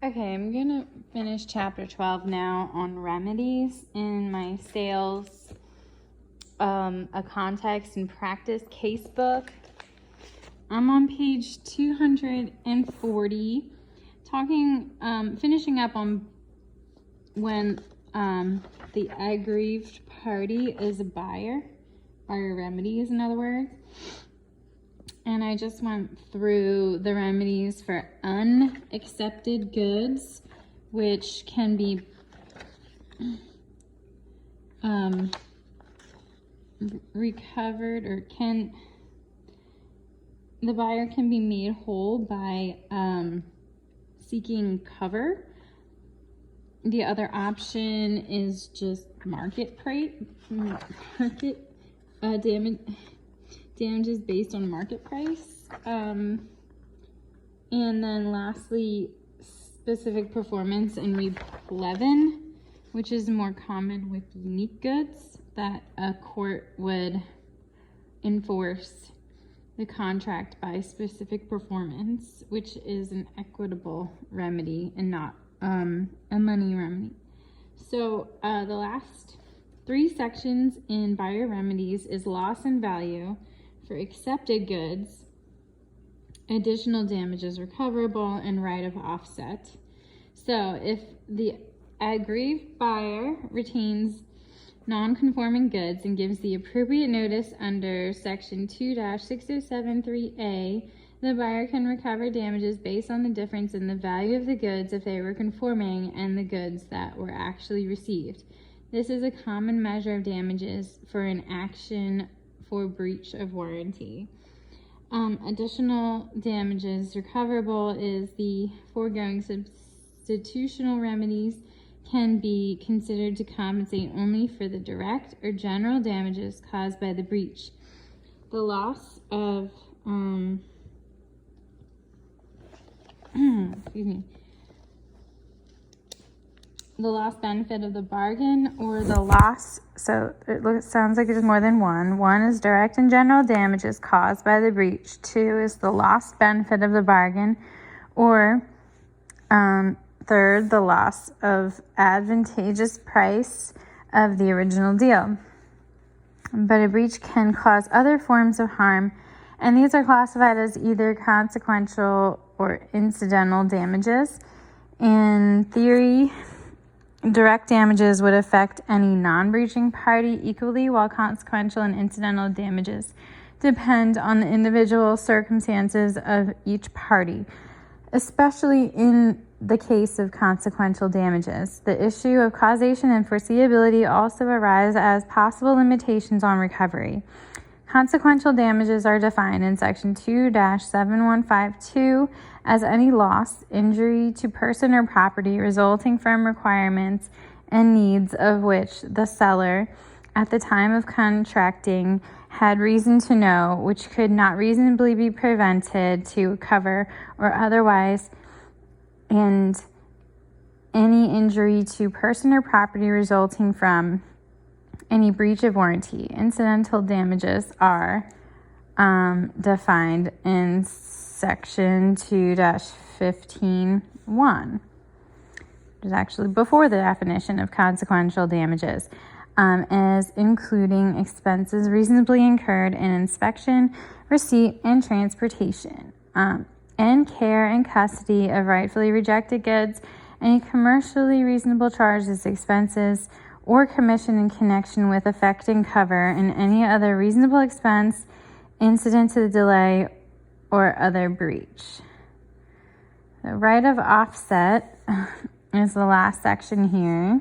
Okay, I'm going to finish chapter 12 now on remedies in my sales, a context and practice casebook. I'm on page 240, finishing up on when the aggrieved party is a buyer remedies, in other words. And I just went through the remedies for unaccepted goods, which can be recovered, or the buyer can be made whole by seeking cover. The other option is just market damages based on market price. And then lastly, specific performance and replevin, which is more common with unique goods, that a court would enforce the contract by specific performance, which is an equitable remedy and not a money remedy. So the last 3 sections in buyer remedies is loss in value for accepted goods, additional damages recoverable, and right of offset. So if the aggrieved buyer retains non-conforming goods and gives the appropriate notice under section 2-6073A, the buyer can recover damages based on the difference in the value of the goods if they were conforming and the goods that were actually received. This is a common measure of damages for an action for breach of warranty. Additional damages recoverable is the foregoing substitutional remedies can be considered to compensate only for the direct or general damages caused by the breach. The loss of the lost benefit of the bargain, or the loss, so sounds like there's more than one. 1 is direct and general damages caused by the breach. 2 is the lost benefit of the bargain, or third, the loss of advantageous price of the original deal. But a breach can cause other forms of harm, and these are classified as either consequential or incidental damages. In theory, direct damages would affect any non-breaching party equally, while consequential and incidental damages depend on the individual circumstances of each party, especially in the case of consequential damages. The issue of causation and foreseeability also arise as possible limitations on recovery. Consequential damages are defined in section 2-7152 as any loss, injury to person or property resulting from requirements and needs of which the seller at the time of contracting had reason to know, which could not reasonably be prevented to cover or otherwise, and any injury to person or property resulting from any breach of warranty. Incidental damages are defined in section 2-15(1). It is actually before the definition of consequential damages, as including expenses reasonably incurred in inspection, receipt, and transportation, and care and custody of rightfully rejected goods, any commercially reasonable charges, expenses, or commission in connection with effecting cover, and any other reasonable expense incident to the delay or other breach. The right of offset is the last section here.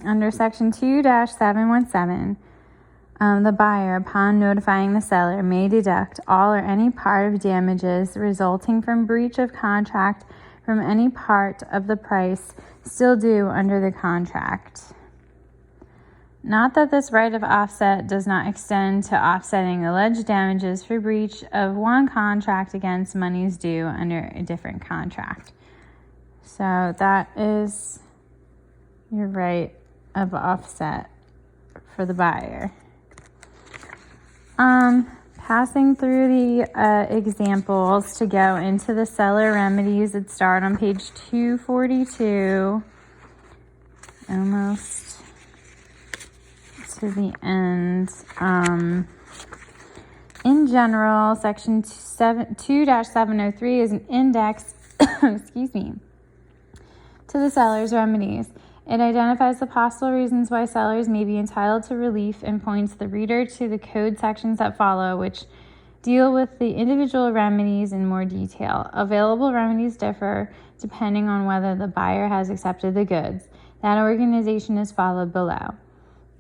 Under section 2-717, the buyer, upon notifying the seller, may deduct all or any part of damages resulting from breach of contract from any part of the price still due under the contract. Not that this right of offset does not extend to offsetting alleged damages for breach of one contract against monies due under a different contract. So that is your right of offset for the buyer. Passing through the examples to go into the seller remedies that start on page 242, almost to the end. In general, section 2-703 is an index, excuse me, to the seller's remedies. It identifies the possible reasons why sellers may be entitled to relief and points the reader to the code sections that follow, which deal with the individual remedies in more detail. Available remedies differ depending on whether the buyer has accepted the goods. That organization is followed below.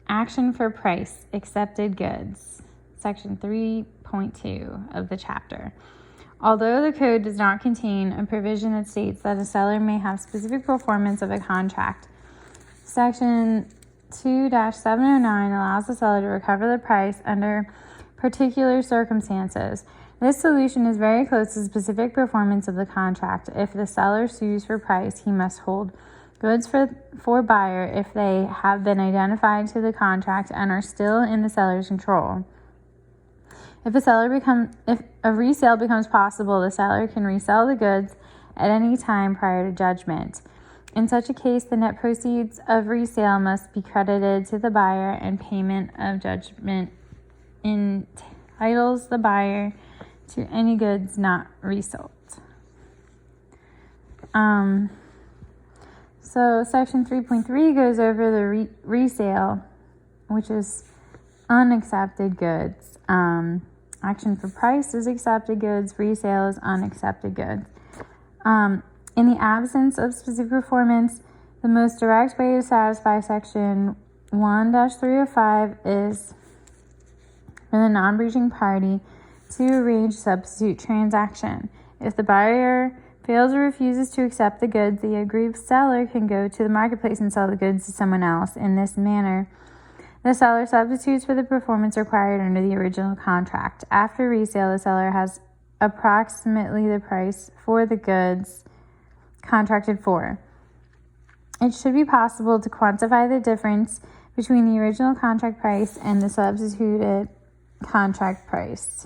Action for price, accepted goods, section 3.2 of the chapter. Although the code does not contain a provision that states that a seller may have specific performance of a contract, section 2-709 allows the seller to recover the price under particular circumstances. This solution is very close to the specific performance of the contract. If the seller sues for price, he must hold goods for buyer if they have been identified to the contract and are still in the seller's control. If a resale becomes possible, the seller can resell the goods at any time prior to judgment. In such a case, the net proceeds of resale must be credited to the buyer, and payment of judgment entitles the buyer to any goods not resold. So section 3.3 goes over the resale, which is unaccepted goods. Action for price is accepted goods. Resale is unaccepted goods. In the absence of specific performance, the most direct way to satisfy section 1-305 is for the non-breaching party to arrange substitute transaction. If the buyer fails or refuses to accept the goods, the aggrieved seller can go to the marketplace and sell the goods to someone else. In this manner, the seller substitutes for the performance required under the original contract. After resale, the seller has approximately the price for the goods contracted for. It should be possible to quantify the difference between the original contract price and the substituted contract price,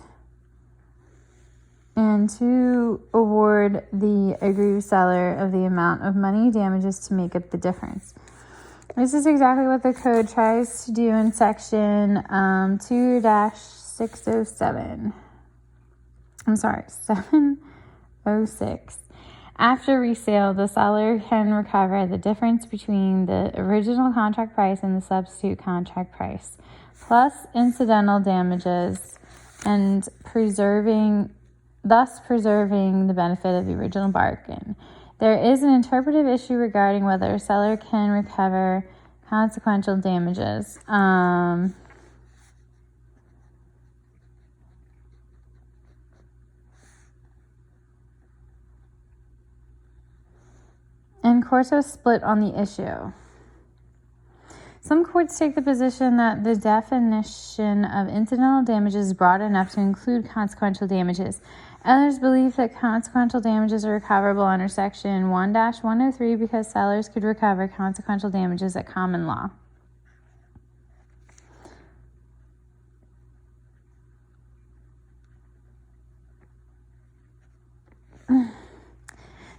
and to award the aggrieved seller of the amount of money damages to make up the difference. This is exactly what the code tries to do in section 2-607. 706. After resale, the seller can recover the difference between the original contract price and the substitute contract price, plus incidental damages, and thus preserving the benefit of the original bargain. There is an interpretive issue regarding whether a seller can recover consequential damages. And courts are split on the issue. Some courts take the position that the definition of incidental damages is broad enough to include consequential damages. Others believe that consequential damages are recoverable under section 1-103 because sellers could recover consequential damages at common law.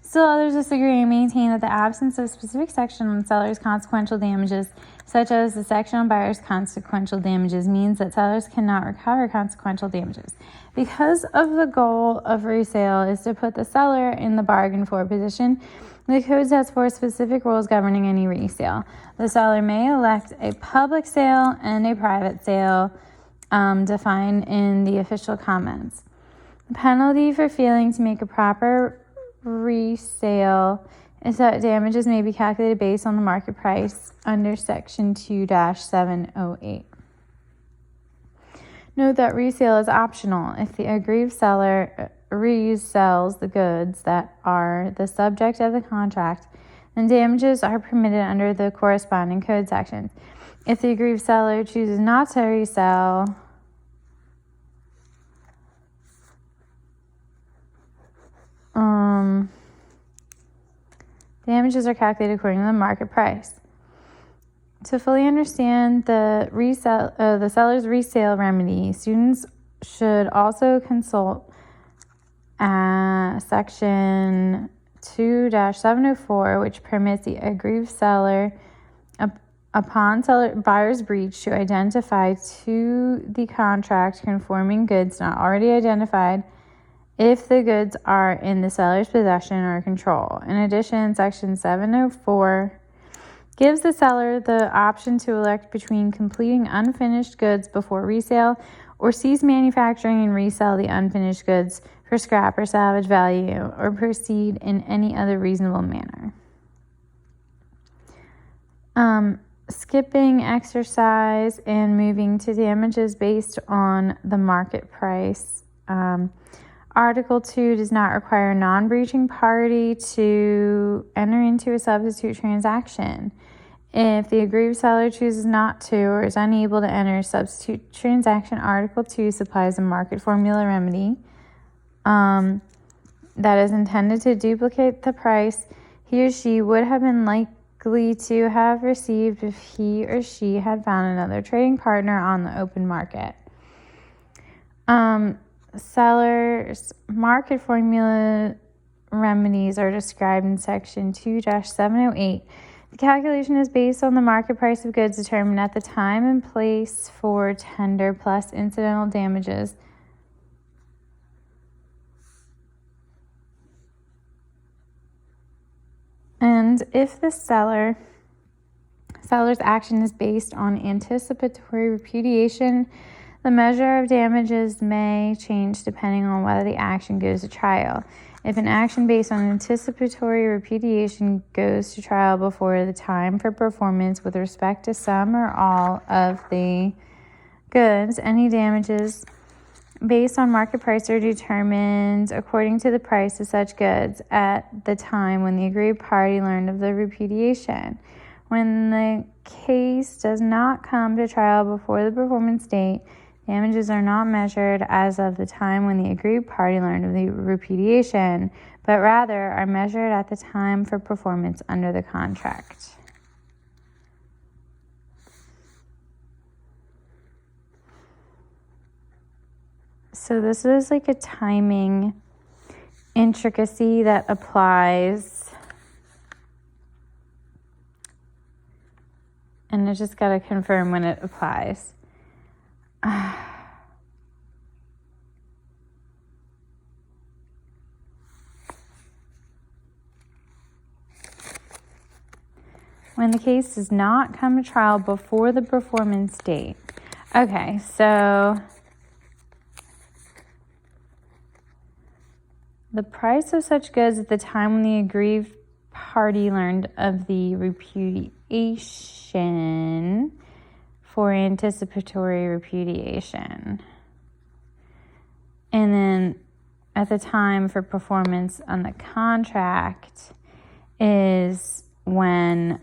Still, others disagree and maintain that the absence of a specific section on sellers' consequential damages, such as the section on buyers' consequential damages, means that sellers cannot recover consequential damages. Because of the goal of resale is to put the seller in the bargain for position, the code sets forth specific rules governing any resale. The seller may elect a public sale and a private sale, defined in the official comments. The penalty for failing to make a proper resale is that damages may be calculated based on the market price under section 2-708. Note that resale is optional. If the aggrieved seller resells the goods that are the subject of the contract, then damages are permitted under the corresponding code sections. If the aggrieved seller chooses not to resell, damages are calculated according to the market price. To fully understand the seller's resale remedy, students should also consult Section 2-704, which permits the aggrieved seller, upon buyer's breach, to identify to the contract conforming goods not already identified if the goods are in the seller's possession or control. In addition, Section 704 gives the seller the option to elect between completing unfinished goods before resale or cease manufacturing and resell the unfinished goods for scrap or salvage value, or proceed in any other reasonable manner. Skipping exercise and moving to damages based on the market price. Article 2 does not require a non-breaching party to enter into a substitute transaction. If the aggrieved seller chooses not to or is unable to enter a substitute transaction, Article 2 supplies a market formula remedy that is intended to duplicate the price he or she would have been likely to have received if he or she had found another trading partner on the open market. Seller's market formula remedies are described in Section 2-708. The calculation is based on the market price of goods determined at the time and place for tender plus incidental damages. And if the seller's action is based on anticipatory repudiation, the measure of damages may change depending on whether the action goes to trial. If an action based on anticipatory repudiation goes to trial before the time for performance with respect to some or all of the goods, any damages based on market price are determined according to the price of such goods at the time when the aggrieved party learned of the repudiation. When the case does not come to trial before the performance date, damages are not measured as of the time when the aggrieved party learned of the repudiation, but rather are measured at the time for performance under the contract. So this is like a timing intricacy that applies, and I just got to confirm when it applies. When the case does not come to trial before the performance date. Okay, so the price of such goods at the time when the aggrieved party learned of the repudiation for anticipatory repudiation. And then at the time for performance on the contract is when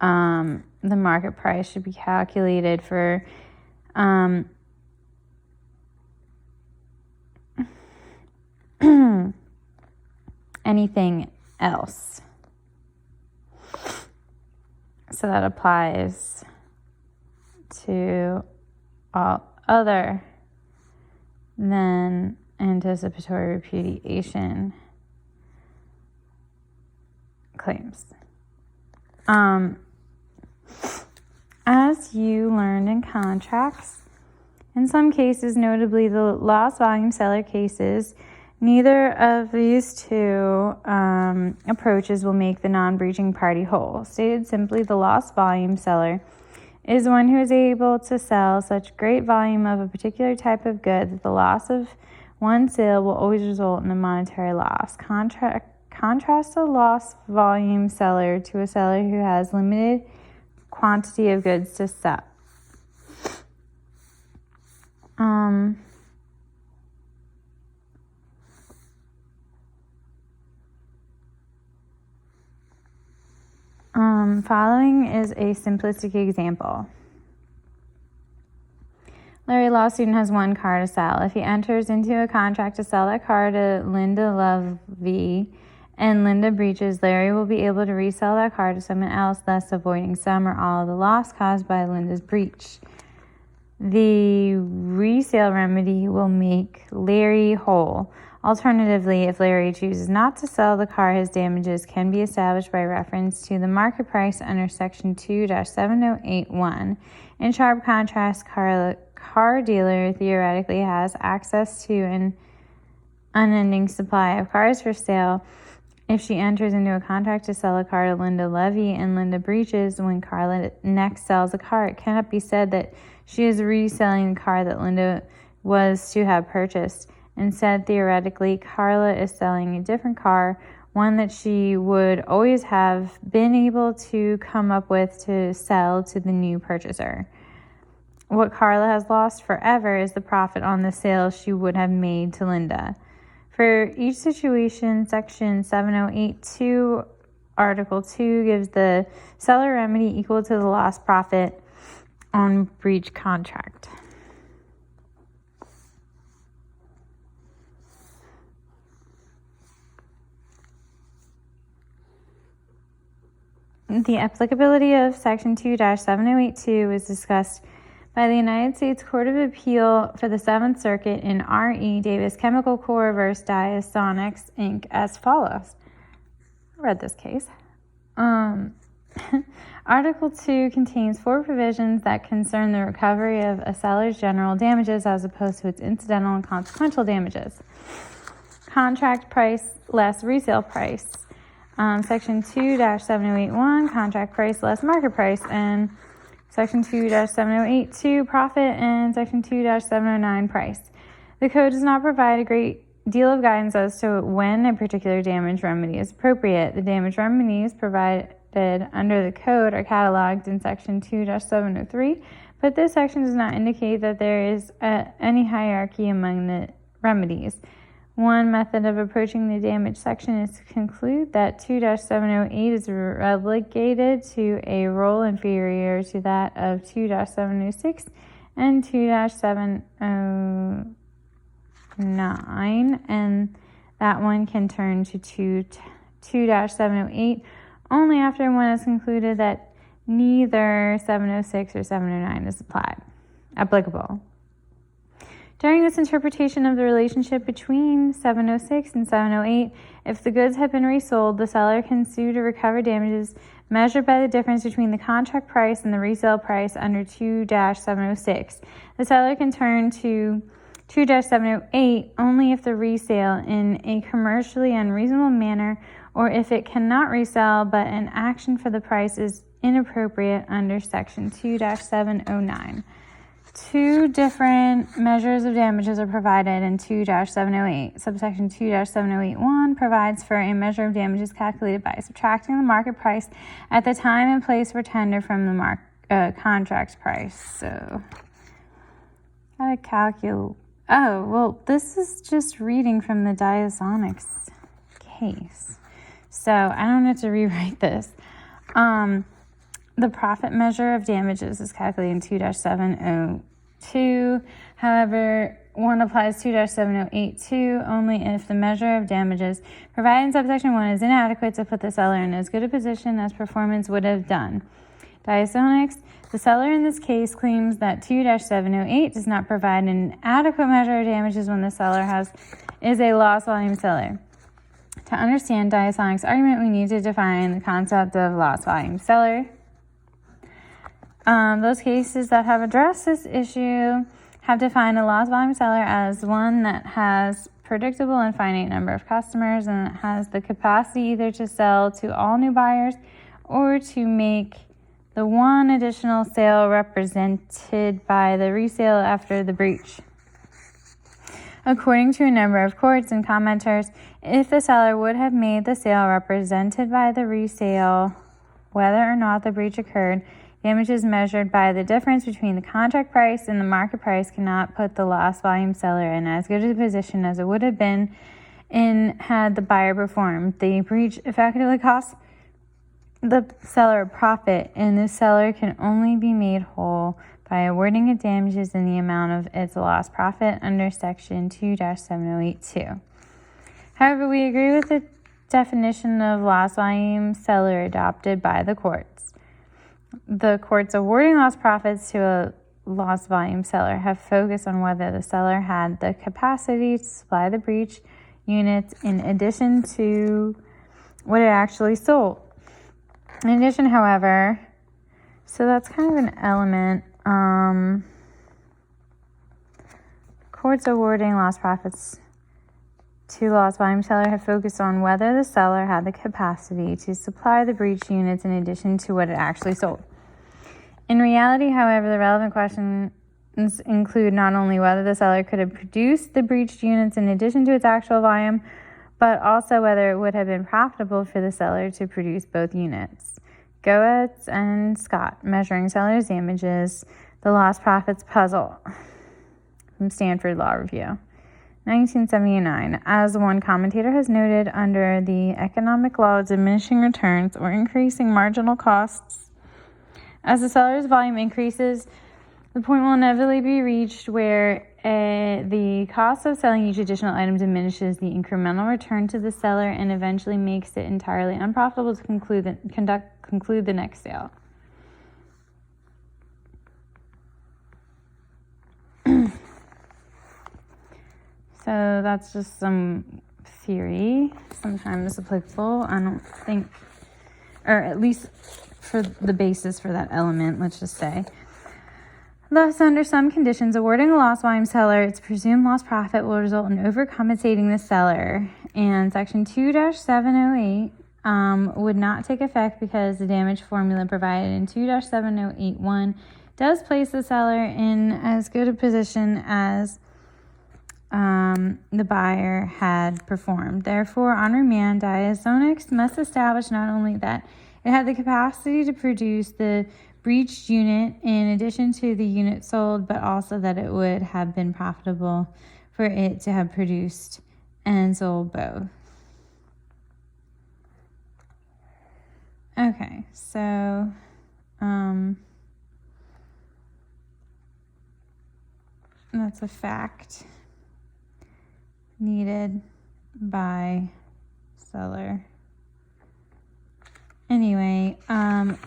the market price should be calculated for anything else. So that applies to all other than anticipatory repudiation claims. As you learned in contracts, in some cases, notably the loss volume seller cases, neither of these two approaches will make the non-breaching party whole. Stated simply, the loss volume seller is one who is able to sell such great volume of a particular type of good that the loss of one sale will always result in a monetary loss. Contrast a loss volume seller to a seller who has limited quantity of goods to sell. Following is a simplistic example. Larry, law student, has one car to sell. If he enters into a contract to sell that car to Linda Lovey and Linda breaches, Larry will be able to resell that car to someone else, thus avoiding some or all of the loss caused by Linda's breach. The resale remedy will make Larry whole. Alternatively, if Larry chooses not to sell the car, his damages can be established by reference to the market price under Section 2-7081. In sharp contrast, car dealer theoretically has access to an unending supply of cars for sale. If she enters into a contract to sell a car to Linda Levy and Linda breaches when Carla next sells a car, it cannot be said that she is reselling the car that Linda was to have purchased. Instead, theoretically, Carla is selling a different car, one that she would always have been able to come up with to sell to the new purchaser. What Carla has lost forever is the profit on the sale she would have made to Linda. For each situation, Section 7082, Article 2 gives the seller remedy equal to the lost profit on breach contract. The applicability of Section 2-7082 is discussed by the United States Court of Appeal for the Seventh Circuit in R.E. Davis Chemical Corp. v. Diasonics, Inc. as follows. I read this case. Article 2 contains 4 provisions that concern the recovery of a seller's general damages as opposed to its incidental and consequential damages. Contract price less resale price. Section 2-7081, contract price less market price, and Section 2-7082, profit, and Section 2-709, price. The code does not provide a great deal of guidance as to when a particular damage remedy is appropriate. The damage remedies provided under the code are cataloged in Section 2-703, but this section does not indicate that there is any hierarchy among the remedies. One method of approaching the damage section is to conclude that 2-708 is relegated to a role inferior to that of 2-706 and 2-709, and that one can turn to 2-708 only after one has concluded that neither 706 or 709 is applicable. During this interpretation of the relationship between 706 and 708, if the goods have been resold, the seller can sue to recover damages measured by the difference between the contract price and the resale price under 2-706. The seller can turn to 2-708 only if the resale in a commercially unreasonable manner or if it cannot resell but an action for the price is inappropriate under Section 2-709. 2 different measures of damages are provided in 2-708. Subsection 2-7081 provides for a measure of damages calculated by subtracting the market price at the time and place for tender from the contract price. So, gotta calculate. Oh, well, this is just reading from the Diasonics case. So, I don't have to rewrite this. The profit measure of damages is calculated in 2-702. However, one applies 2-7082 only if the measure of damages provided in subsection 1 is inadequate to put the seller in as good a position as performance would have done. Diasonics, the seller in this case claims that 2-708 does not provide an adequate measure of damages when the seller is a loss volume seller. To understand Diasonics' argument, we need to define the concept of loss volume seller. Those cases that have addressed this issue have defined a loss volume seller as one that has predictable and finite number of customers and that has the capacity either to sell to all new buyers or to make the one additional sale represented by the resale after the breach. According to a number of courts and commenters, if the seller would have made the sale represented by the resale, whether or not the breach occurred, damages measured by the difference between the contract price and the market price cannot put the loss volume seller in as good a position as it would have been had the buyer performed. The breach effectively costs the seller a profit, and the seller can only be made whole by awarding it damages in the amount of its lost profit under Section 2-7082. However, we agree with the definition of lost volume seller adopted by the courts. The courts awarding lost profits to a lost volume seller have focused on whether the seller had the capacity to supply the breach units in addition to what it actually sold. In addition, however, so that's kind of an element. Courts awarding lost profits to lost volume seller have focused on whether the seller had the capacity to supply the breach units in addition to what it actually sold. In reality, however, the relevant questions include not only whether the seller could have produced the breached units in addition to its actual volume, but also whether it would have been profitable for the seller to produce both units. Goetz and Scott, Measuring Seller's Damages, The Lost Profits Puzzle, from Stanford Law Review, 1979. As one commentator has noted, under the economic law of diminishing returns or increasing marginal costs, as the seller's volume increases, the point will inevitably be reached where the cost of selling each additional item diminishes the incremental return to the seller and eventually makes it entirely unprofitable to conclude the next sale. So that's just some theory, sometimes applicable. I don't think, or at least for the basis for that element, let's just say. Thus, under some conditions, awarding a lost volume seller its presumed lost profit will result in overcompensating the seller, and Section 2-708 would not take effect because the damage formula provided in 2-7081 does place the seller in as good a position as the buyer had performed. Therefore, on remand, Diazonix must establish not only that it had the capacity to produce the breached unit in addition to the unit sold, but also that it would have been profitable for it to have produced and sold both. Okay, so that's a fact needed by seller. Anyway,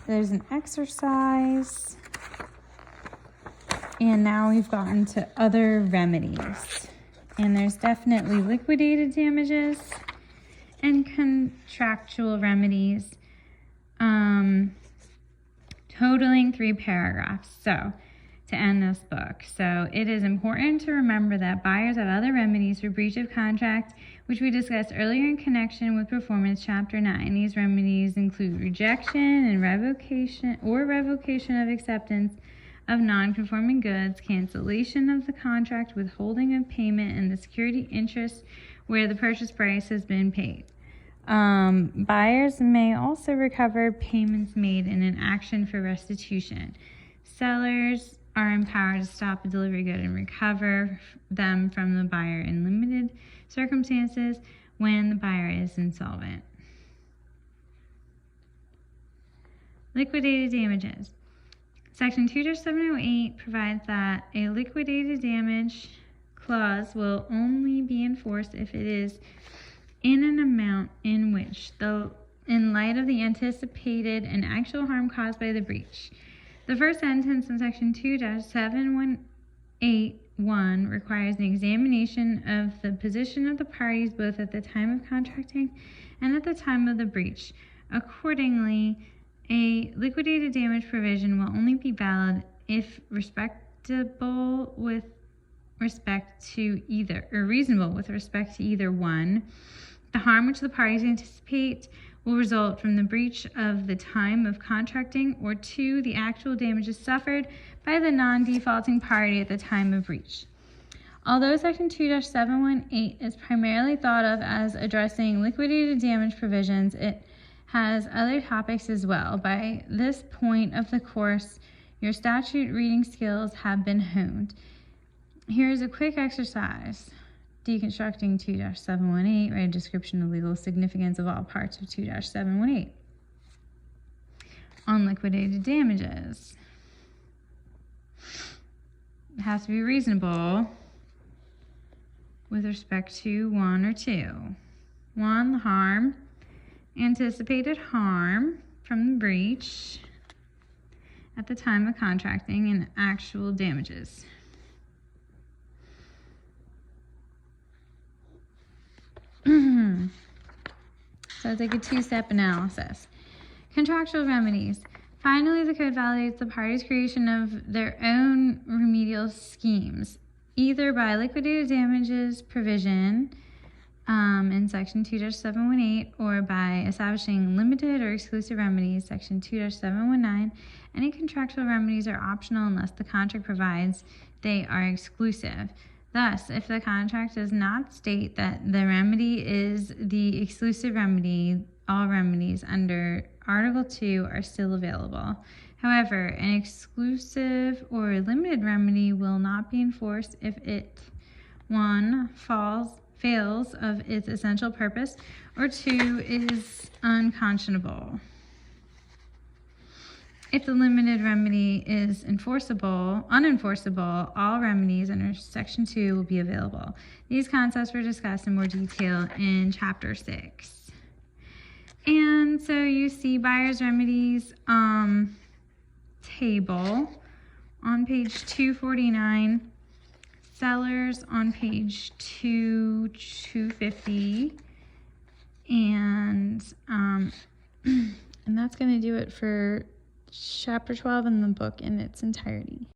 there's an exercise, and now we've gotten to other remedies. And there's definitely liquidated damages and contractual remedies, totaling 3 paragraphs. So, to end this book. So, it is important to remember that buyers have other remedies for breach of contract, which we discussed earlier in connection with Performance Chapter 9. These remedies include rejection and revocation of acceptance of non-conforming goods, cancellation of the contract, withholding of payment, and the security interest where the purchase price has been paid. Buyers may also recover payments made in an action for restitution. Sellers are empowered to stop a delivery good and recover them from the buyer in limited circumstances when the buyer is insolvent. Liquidated damages. Section 2-708 provides that a liquidated damage clause will only be enforced if it is in an amount in which, in light of the anticipated and actual harm caused by the breach. The first sentence in Section 2-7181 requires an examination of the position of the parties both at the time of contracting and at the time of the breach. Accordingly, a liquidated damage provision will only be valid if reasonable with respect to either 1, the harm which the parties anticipate will result from the breach of the time of contracting, or 2, the actual damages suffered by the non-defaulting party at the time of breach. Although Section 2-718 is primarily thought of as addressing liquidated damage provisions, it has other topics as well. By this point of the course, your statute reading skills have been honed. Here's a quick exercise. Deconstructing 2-718, write a description of legal significance of all parts of 2-718. On liquidated damages. It has to be reasonable with respect to 1 or 2. 1, the harm, anticipated harm from the breach at the time of contracting, and actual damages. So it's like a 2-step analysis. Contractual remedies. Finally, the code validates the parties' creation of their own remedial schemes, either by liquidated damages provision in section 2-718 or by establishing limited or exclusive remedies, section 2-719. Any contractual remedies are optional unless the contract provides they are exclusive. Thus, if the contract does not state that the remedy is the exclusive remedy, all remedies under Article 2 are still available. However, an exclusive or limited remedy will not be enforced if it, 1, fails of its essential purpose, or 2, is unconscionable. If the limited remedy is unenforceable, all remedies under Section 2 will be available. These concepts were discussed in more detail in Chapter 6. And so you see buyer's remedies table on page 249, sellers on page 250, and that's going to do it for Chapter 12 in the book in its entirety.